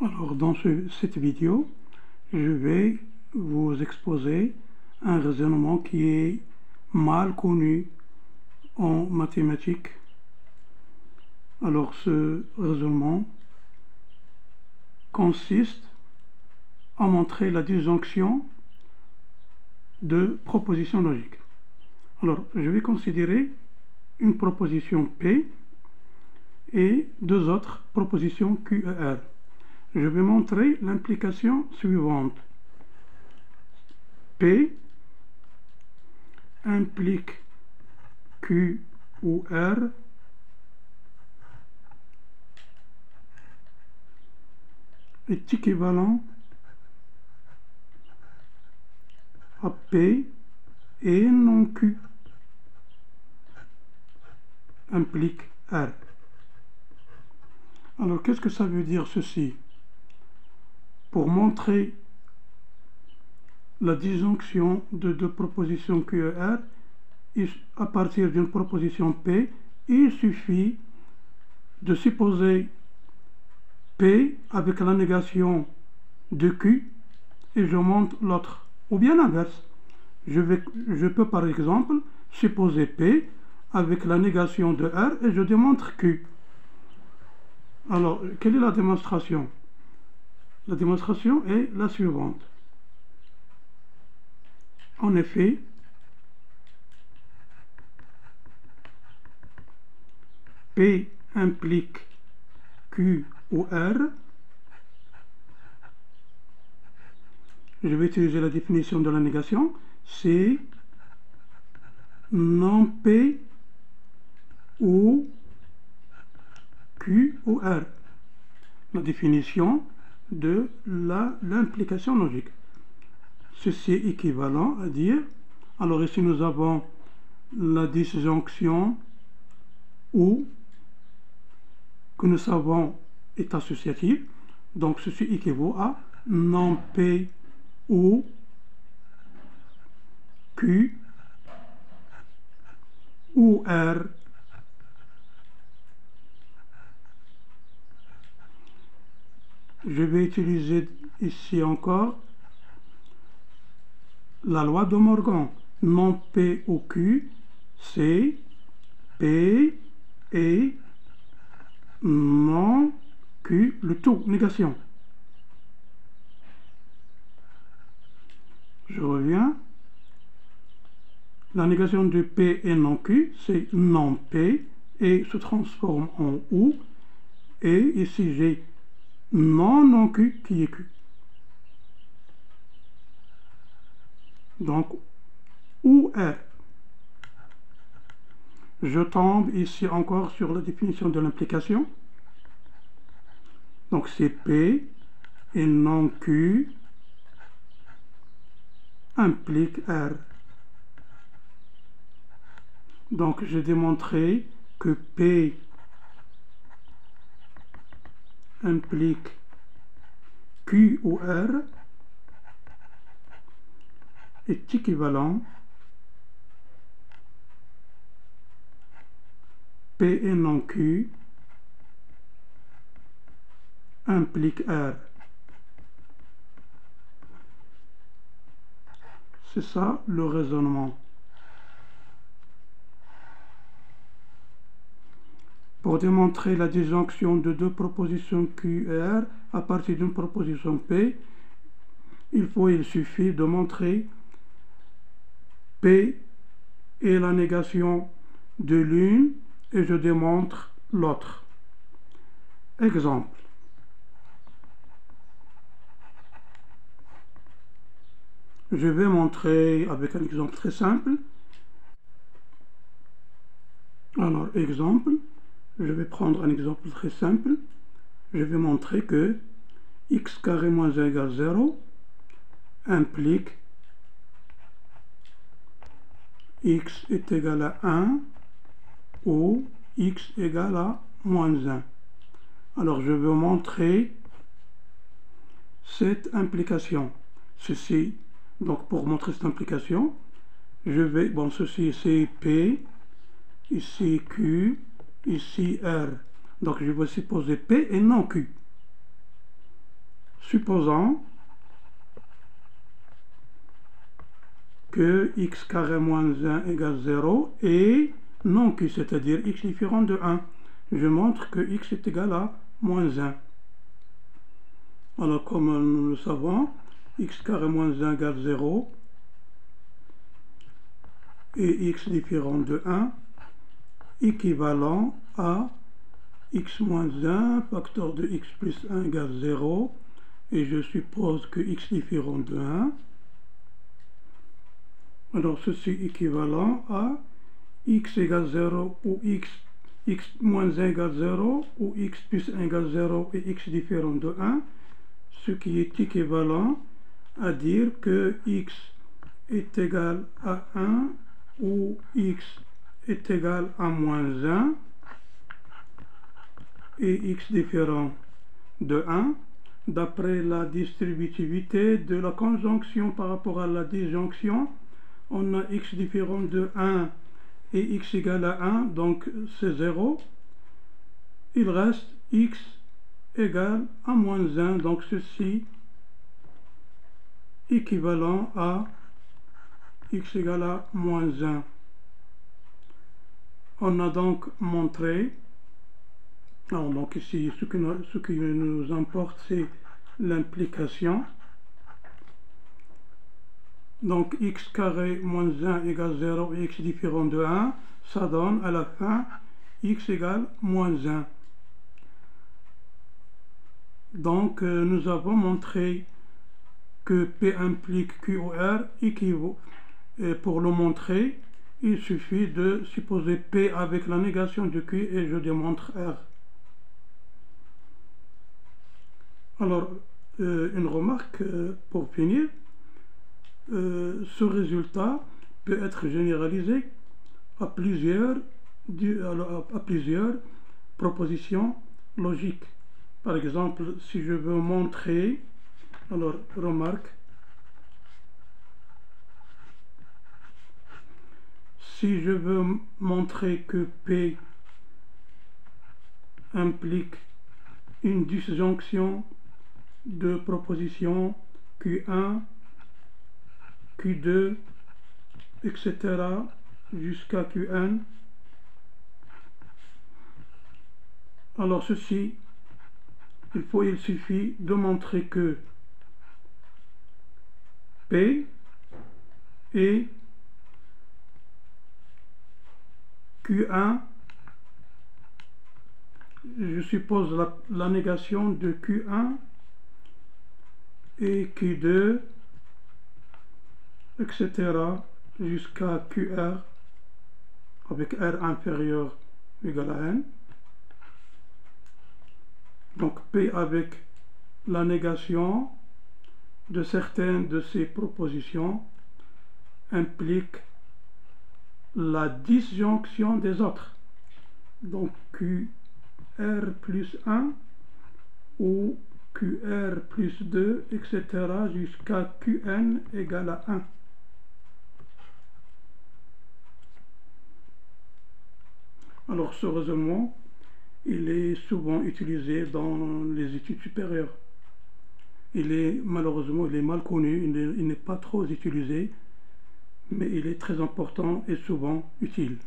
Alors dans cette vidéo, je vais vous exposer un raisonnement qui est mal connu en mathématiques. Alors ce raisonnement consiste à montrer la disjonction de propositions logiques. Alors je vais considérer une proposition P et deux autres propositions Q et R. Je vais montrer l'implication suivante. P implique Q ou R est équivalent à P et non Q implique R. Alors qu'est-ce que ça veut dire ceci? Pour montrer la disjonction de deux propositions Q et R, à partir d'une proposition P, il suffit de supposer P avec la négation de Q et je montre l'autre. Ou bien l'inverse. Je peux par exemple supposer P avec la négation de R et je démontre Q. Alors, quelle est la démonstration? La démonstration est la suivante. En effet, P implique Q ou R. Je vais utiliser la définition de la négation. C'est non P ou Q ou R. La définition de l'implication logique. Ceci est équivalent à dire, alors ici nous avons la disjonction ou que nous savons est associative, donc ceci équivaut à non P ou Q ou R je vais utiliser ici encore la loi de Morgan. Non P ou Q, c'est P et non Q, le tout, négation. Je reviens. La négation de P et non Q, c'est non P et se transforme en OU. Et ici, j'ai non Q qui est Q. Donc, ou R. Je tombe ici encore sur la définition de l'implication. Donc, c'est P et non Q implique R. Donc, j'ai démontré que P implique Q ou R est équivalent P et non Q implique R. C'est ça le raisonnement. Pour démontrer la disjonction de deux propositions Q et R à partir d'une proposition P, il suffit de montrer P est la négation de l'une et je démontre l'autre. Exemple. Je vais montrer avec un exemple très simple. Alors, exemple, je vais prendre un exemple très simple. Je vais montrer que x carré moins 1 égale 0 implique x est égal à 1 ou x égale à moins 1. Alors, je vais montrer cette implication. Ceci, donc pour montrer cette implication, je vais, bon, ceci c'est P, ici Q, ici R. Donc je vais supposer P et non Q. supposons que x carré moins 1 égale 0 et non q, c'est-à-dire x différent de 1. Je montre que x est égal à moins 1. Alors, comme nous le savons, x carré moins 1 égale 0 et x différent de 1 équivalent à x moins 1 facteur de x plus 1 égale 0, et je suppose que x différent de 1. Alors ceci équivalent à x égale 0 ou x moins 1 égale 0 ou x plus 1 égale 0 et x différent de 1, ce qui est équivalent à dire que x est égal à 1 ou x est égal à moins 1 et x différent de 1 d'après la distributivité de la conjonction par rapport à la disjonction. On a x différent de 1 et x égale à 1, donc c'est 0. Il reste x égale à moins 1, donc ceci équivalent à x égale à moins 1. On a donc montré, alors donc ici ce qui nous importe c'est l'implication. Donc x carré moins 1 égale 0 et x différent de 1, ça donne à la fin x égale moins 1. Donc nous avons montré que P implique Q ou R équivaut. Et pour le montrer, il suffit de supposer P avec la négation de Q et je démontre R. Alors, une remarque pour finir. Ce résultat peut être généralisé à plusieurs propositions logiques. Par exemple, si je veux montrer, alors remarque, si je veux montrer que P implique une disjonction de propositions Q1, Q2, etc. jusqu'à Qn. Alors ceci, il suffit de montrer que P et Q1, je suppose la négation de Q1 et Q2, etc. jusqu'à QR avec R inférieur égal à N. Donc P avec la négation de certaines de ces propositions implique la disjonction des autres. Donc QR plus 1 ou QR plus 2, etc. jusqu'à Qn égale à 1. Alors ce raisonnement, il est souvent utilisé dans les études supérieures. Malheureusement, il est mal connu, il n'est pas trop utilisé, mais il est très important et souvent utile.